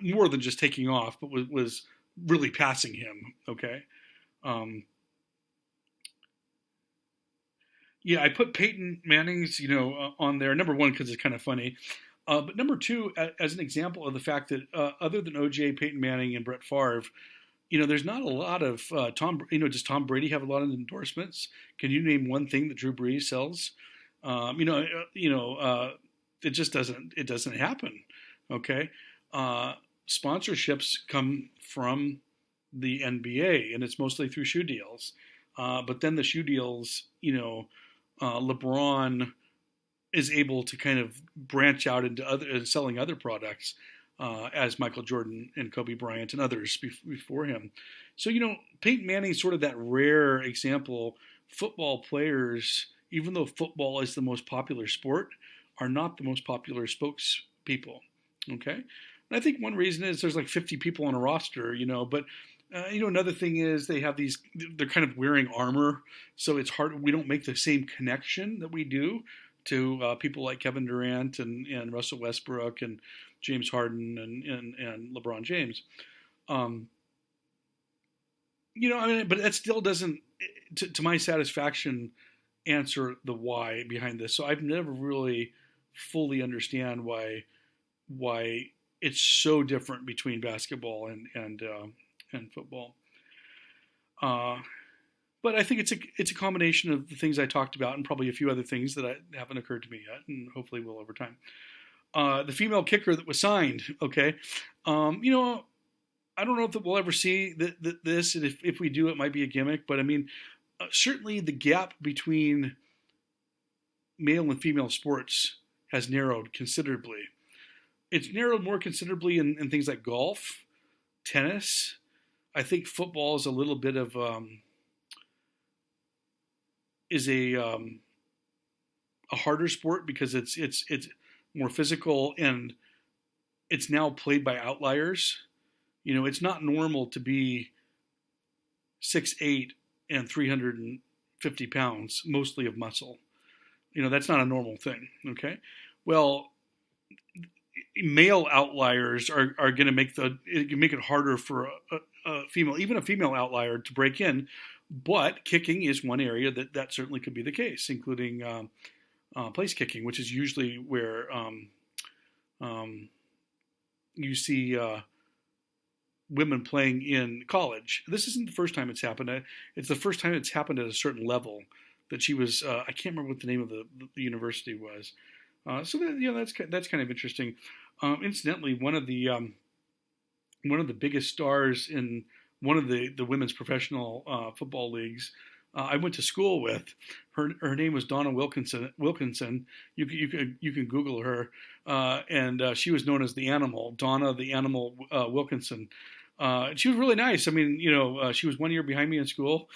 more than just taking off, but was really passing him. Okay. Yeah, I put Peyton Manning's, on there. Number one, because it's kind of funny. But number two, as an example of the fact that other than OJ, Peyton Manning, and Brett Favre, there's not a lot of does Tom Brady have a lot of endorsements? Can you name one thing that Drew Brees sells? It just doesn't happen. Okay. Sponsorships come from the NBA, and it's mostly through shoe deals. But then the shoe deals, LeBron is able to kind of branch out into selling other products, as Michael Jordan and Kobe Bryant and others before him. So, Peyton Manning is sort of that rare example. Football players, even though football is the most popular sport, are not the most popular spokespeople. Okay? And I think one reason is there's 50 people on a roster, but another thing is they're kind of wearing armor, so it's hard. We don't make the same connection that we do to people like Kevin Durant and Russell Westbrook and James Harden and LeBron James. But that still doesn't, to my satisfaction, answer the why behind this. So I've never really fully understand why it's so different between basketball and football. But I think it's a combination of the things I talked about and probably a few other things that haven't occurred to me yet, and hopefully will over time. The female kicker that was signed, okay. I don't know if we'll ever see this, and if we do, it might be a gimmick. But I mean, certainly the gap between male and female sports has narrowed considerably. It's narrowed more considerably in things like golf, tennis. I think football is a little bit of a harder sport because it's more physical, and it's now played by outliers. It's not normal to be 6'8" and 350 pounds, mostly of muscle. That's not a normal thing. Okay, well, male outliers are going to make it harder for a female, even a female outlier, to break in. But kicking is one area that certainly could be the case, including place kicking, which is usually where um, you see women playing in college. This isn't the first time it's happened. It's the first time it's happened at a certain level that she was. I can't remember what the name of the university was. So that, that's kind of interesting. Incidentally, one of the biggest stars in one of the women's professional football leagues I went to school with. Her name was Donna Wilkinson. You can Google her, and she was known as the Animal, Donna the Animal Wilkinson. She was really nice. I mean, she was 1 year behind me in school,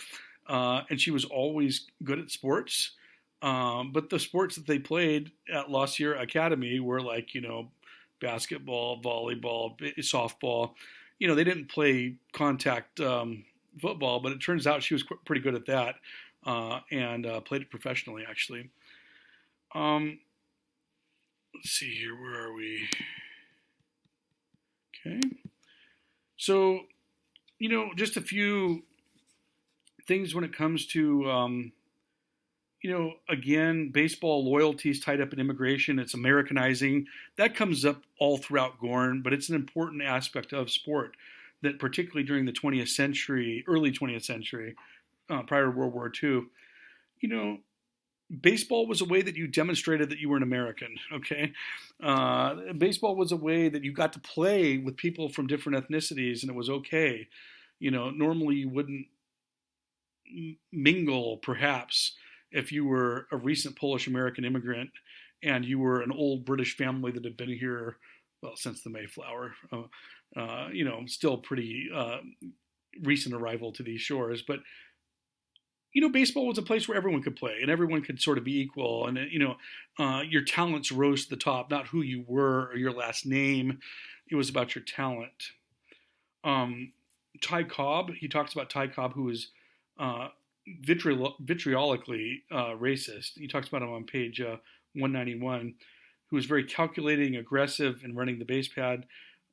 and she was always good at sports. But the sports that they played at La Sierra Academy were like, basketball, volleyball, softball. They didn't play contact football, but it turns out she was pretty good at that, and played it professionally, actually. Let's see here. Where are we? Okay. So, just a few things when it comes to, again, baseball loyalty is tied up in immigration. It's Americanizing. That comes up all throughout Gorn, but it's an important aspect of sport that particularly during the 20th century, early 20th century, prior to World War II, baseball was a way that you demonstrated that you were an American, okay? Baseball was a way that you got to play with people from different ethnicities, and it was okay. Normally you wouldn't mingle, perhaps, if you were a recent Polish-American immigrant and you were an old British family that had been here, well, since the Mayflower, still pretty recent arrival to these shores. But, baseball was a place where everyone could play and everyone could sort of be equal. And, your talents rose to the top, not who you were or your last name. It was about your talent. Ty Cobb, he talks about Ty Cobb, who was vitriolically racist. He talks about him on page 191, who was very calculating, aggressive, and running the base pad.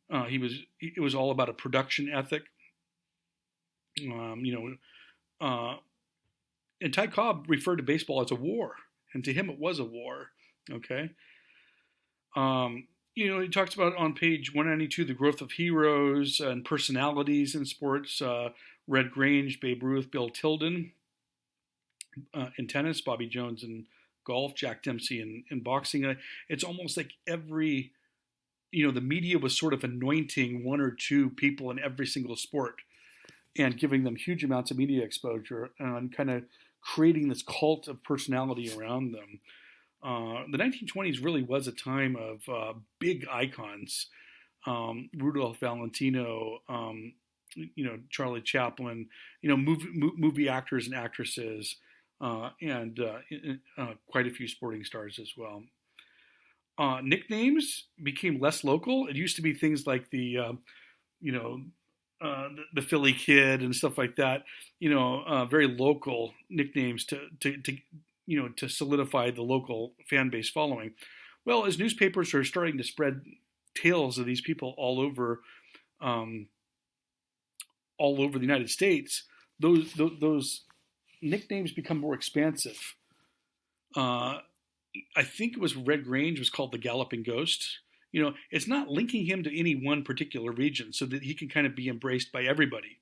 It was all about a production ethic. And Ty Cobb referred to baseball as a war, and to him it was a war. Okay. He talks about on page 192 the growth of heroes and personalities in sports. Red Grange, Babe Ruth, Bill Tilden in tennis, Bobby Jones in golf, Jack Dempsey in boxing. It's almost like the media was sort of anointing one or two people in every single sport and giving them huge amounts of media exposure and kind of creating this cult of personality around them. The 1920s really was a time of big icons. Rudolph Valentino, Charlie Chaplin, movie actors and actresses, and quite a few sporting stars as well. Nicknames became less local. It used to be things like the Philly Kid and stuff like that. Very local nicknames to solidify the local fan base following. Well, as newspapers are starting to spread tales of these people all over the United States, those nicknames become more expansive. I think it was Red Grange was called the Galloping Ghost. It's not linking him to any one particular region so that he can kind of be embraced by everybody.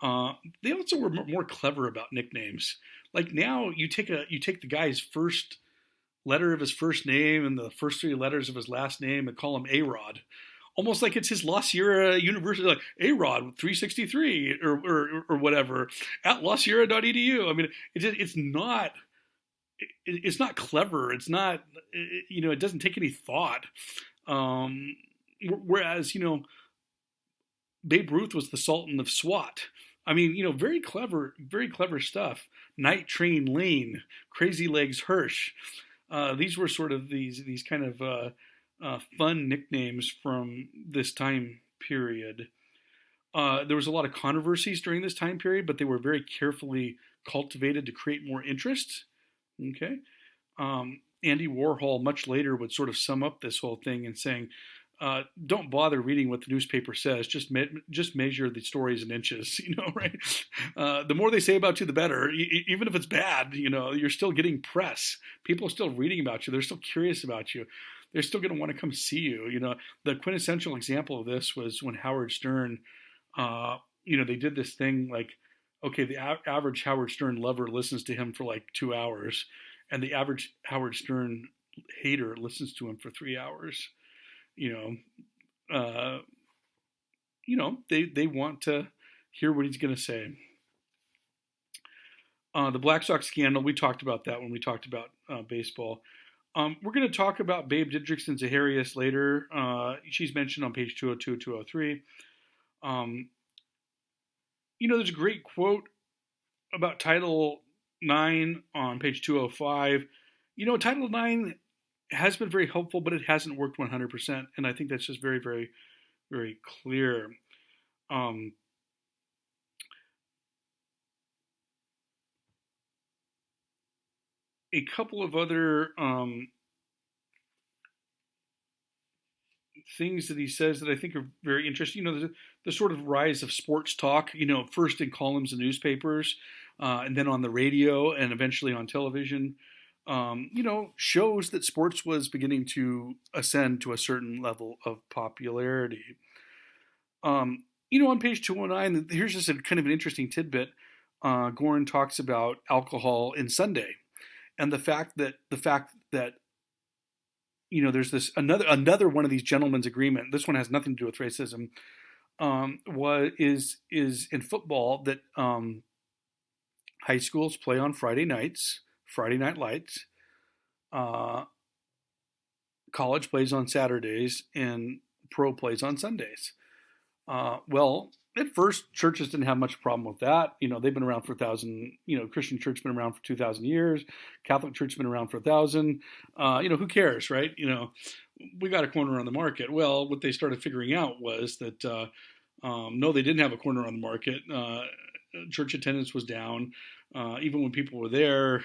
They also were more clever about nicknames. Like now, you take the guy's first letter of his first name and the first three letters of his last name and call him A-Rod. Almost like it's his La Sierra University, like A-Rod 363 or whatever at LaSierra.edu. I mean, it's not clever. It's not, it doesn't take any thought. Whereas, Babe Ruth was the Sultan of SWAT. I mean, very clever stuff. Night Train Lane, Crazy Legs Hirsch. These were sort of these kind of fun nicknames from this time period. There was a lot of controversies during this time period, but they were very carefully cultivated to create more interest. Okay. Andy Warhol much later would sort of sum up this whole thing in saying, don't bother reading what the newspaper says. Just measure the stories in inches, right? The more they say about you, the better. Even if it's bad, you're still getting press. People are still reading about you. They're still curious about you. They're still going to want to come see you. The quintessential example of this was when Howard Stern, they did this thing like, okay, the average Howard Stern lover listens to him for like 2 hours, and the average Howard Stern hater listens to him for 3 hours. They want to hear what he's going to say. The Black Sox scandal, we talked about that when we talked about baseball. We're going to talk about Babe Didrikson Zaharias later. She's mentioned on page 202, 203. There's a great quote about Title IX on page 205. Title IX has been very helpful, but it hasn't worked 100%. And I think that's just very, very, very clear. A couple of other things that he says that I think are very interesting. The sort of rise of sports talk, first in columns in newspapers, and then on the radio, and eventually on television. Shows that sports was beginning to ascend to a certain level of popularity. On page 209, here's just a kind of an interesting tidbit. Gorin talks about alcohol in Sunday, and the fact that there's this another one of these gentlemen's agreement. This one has nothing to do with racism. Is in football that high schools play on Friday nights. Friday Night Lights. College plays on Saturdays, and pro plays on Sundays. Well, at first, churches didn't have much problem with that. They've been around for 1,000. Christian church been around for 2,000 years. Catholic church been around for 1,000. Who cares, right? We got a corner on the market. Well, what they started figuring out was that no, they didn't have a corner on the market. Church attendance was down. Even when people were there,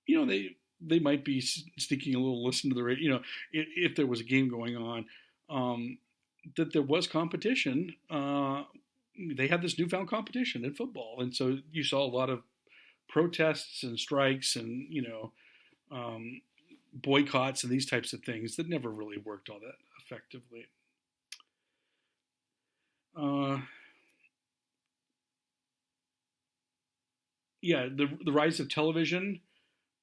they might be sneaking a little listen to the radio, if there was a game going on, that there was competition. They had this newfound competition in football. And so you saw a lot of protests and strikes and, boycotts and these types of things that never really worked all that effectively. The rise of television,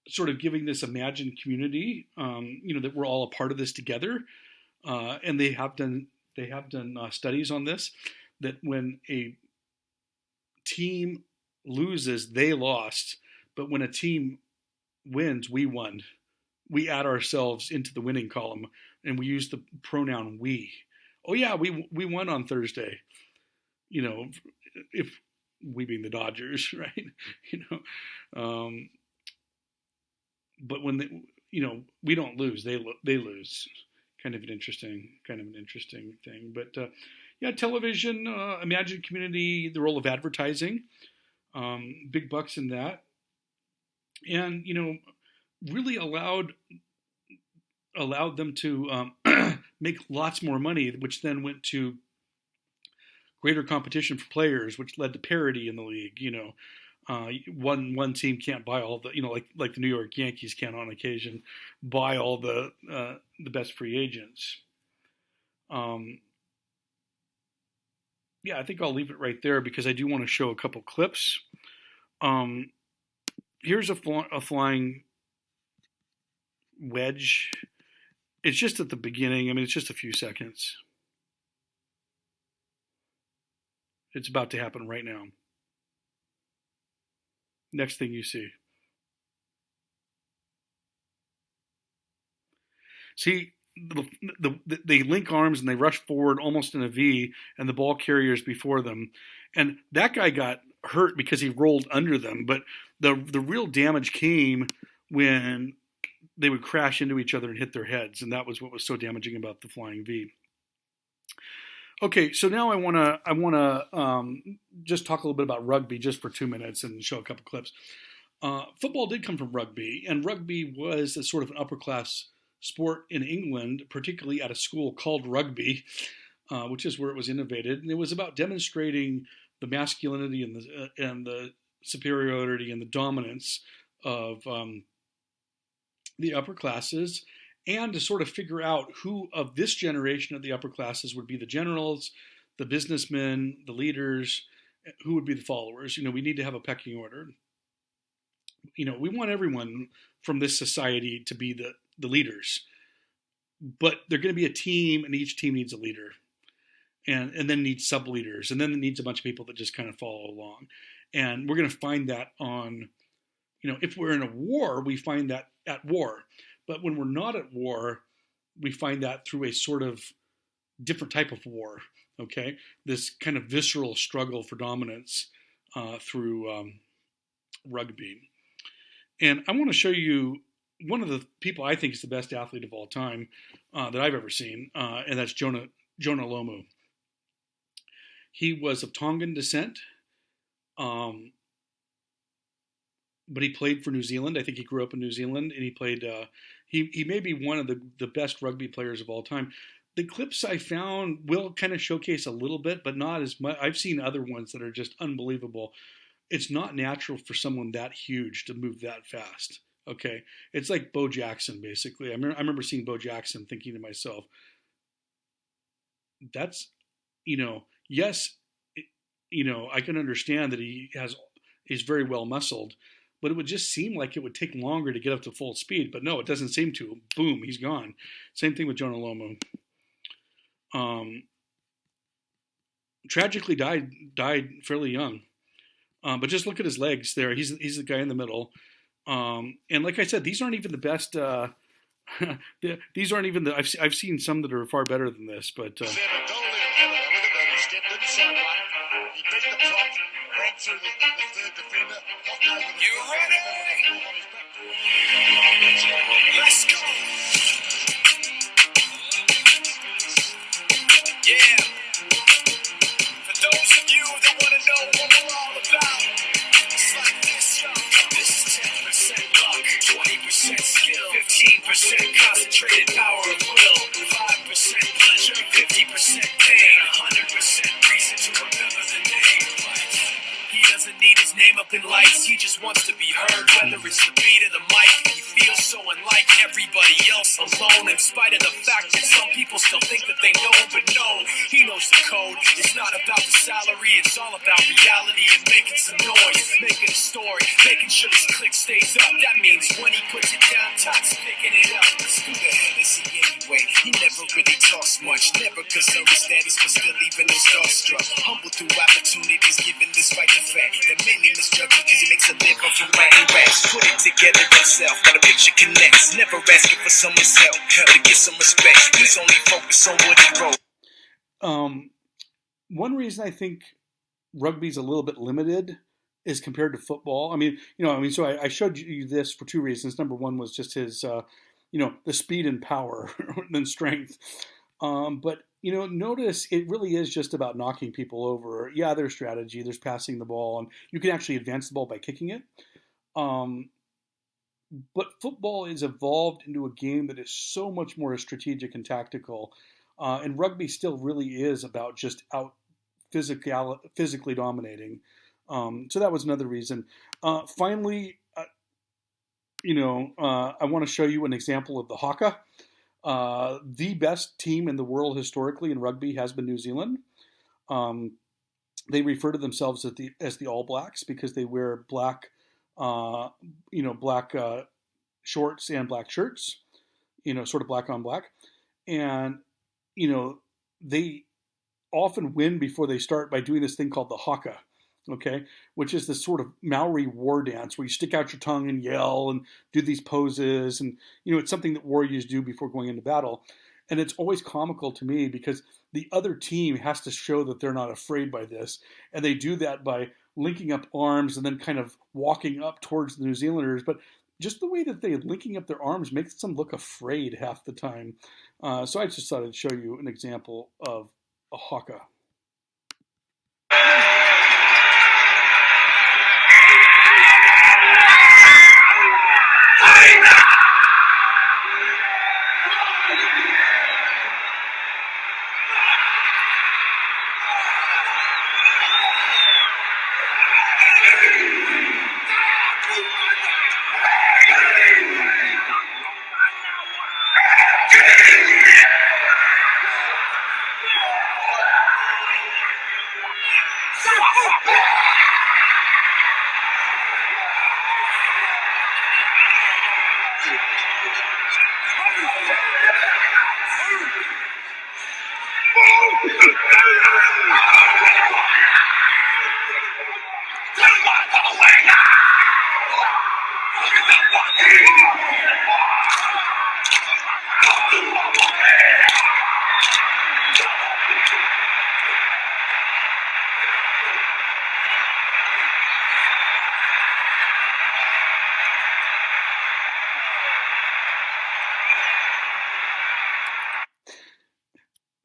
sort of giving this imagined community, that we're all a part of this together, and they have done studies on this, that when a team loses, they lost, but when a team wins, we won. We add ourselves into the winning column, and we use the pronoun we. Oh yeah, we won on Thursday. If we being the Dodgers, right? But when we don't lose, they lose. Kind of an interesting thing. But television, imagined community, the role of advertising, big bucks in that, and really allowed them to make lots more money, which then went to greater competition for players, which led to parity in the league. One team can't buy all the, like the New York Yankees can on occasion buy all the best free agents. I think I'll leave it right there because I do want to show a couple clips. Here's a flying wedge. It's just at the beginning. I mean, it's just a few seconds. It's about to happen right now. Next thing you see. See, they link arms and they rush forward almost in a V, and the ball carrier's before them. And that guy got hurt because he rolled under them. But the real damage came when they would crash into each other and hit their heads. And that was what was so damaging about the flying V. Okay, so now I want to just talk a little bit about rugby just for 2 minutes and show a couple clips. Football did come from rugby, and rugby was a sort of an upper class sport in England, particularly at a school called rugby, which is where it was innovated, and it was about demonstrating the masculinity and the superiority and the dominance of the upper classes, and to sort of figure out who of this generation of the upper classes would be the generals, the businessmen, the leaders, who would be the followers. We need to have a pecking order. We want everyone from this society to be the leaders, but they're going to be a team, and each team needs a leader, and then needs sub leaders, and then it needs a bunch of people that just kind of follow along. And we're going to find that on, if we're in a war, we find that at war. But when we're not at war, we find that through a sort of different type of war, okay? This kind of visceral struggle for dominance through rugby. And I want to show you one of the people I think is the best athlete of all time that I've ever seen, and that's Jonah Lomu. He was of Tongan descent, but he played for New Zealand. I think he grew up in New Zealand, and he played. He may be one of the best rugby players of all time. The clips I found will kind of showcase a little bit, but not as much. I've seen other ones that are just unbelievable. It's not natural for someone that huge to move that fast. Okay, it's like Bo Jackson, basically. I remember seeing Bo Jackson, thinking to myself, "That's, yes, I can understand that he's very well muscled." But it would just seem like it would take longer to get up to full speed. But no, it doesn't seem to. Boom, he's gone. Same thing with Jonah Lomu. Tragically died fairly young. But just look at his legs there. He's the guy in the middle. And like I said, these aren't even the best. These aren't even the. I've seen some that are far better than this. But Look at that! He stepped inside one. He beat the prop, ran through the third defender, hopped over the fourth defender with a fool on his back. Let's go! Yeah. For those of you that want to know what we're all about, it's like this, yo. This is 10% luck, 20% skill, 15% concentrated power of will, 5% pleasure, 50% pain, 100% reason to remember the name. He doesn't need his name up in lights, he just wants to be heard, whether it's the beat or the mic. He feels so unlike everybody else, alone, in spite of the fact that some people still think that they know, but no, he knows the code. It's not about the salary, it's all about reality and making some noise, making a story, making sure his click stays up. That means when he puts it down, Todd's picking it up. Who the hell is he anyway? He never really talks much, never concerned with status, but still even him starstruck. Humble through opportunities, given despite the fact that many misjudge because he makes a living from writing raps. Put it together himself, got a picture connects, never asking for someone's help, to get some respect. He's only focused on what he wrote. One reason I think rugby's a little bit limited is compared to football. So I showed you this for two reasons. Number one was just his, the speed and power than strength. But notice it really is just about knocking people over. Yeah, there's strategy, there's passing the ball, and you can actually advance the ball by kicking it. But football is evolved into a game that is so much more strategic and tactical. And rugby still really is about just physically dominating. So that was another reason. Finally, I want to show you an example of the haka. The best team in the world historically in rugby has been New Zealand. They refer to themselves as the All Blacks because they wear black shorts and black shirts, sort of black on black. And, they often win before they start by doing this thing called the haka, okay, which is this sort of Maori war dance where you stick out your tongue and yell and do these poses. And, it's something that warriors do before going into battle. And it's always comical to me because the other team has to show that they're not afraid by this. And they do that by linking up arms and then kind of walking up towards the New Zealanders. But just the way that they're linking up their arms makes them look afraid half the time. So I just thought I'd show you an example of a haka.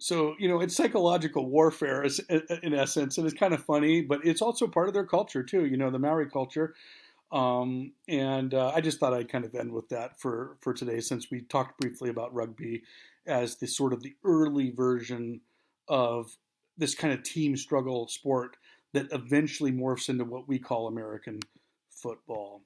So, it's psychological warfare in essence, and it's kind of funny, but it's also part of their culture too. The Maori culture. And I just thought I'd kind of end with that for today, since we talked briefly about rugby as the sort of the early version of this kind of team struggle sport that eventually morphs into what we call American football.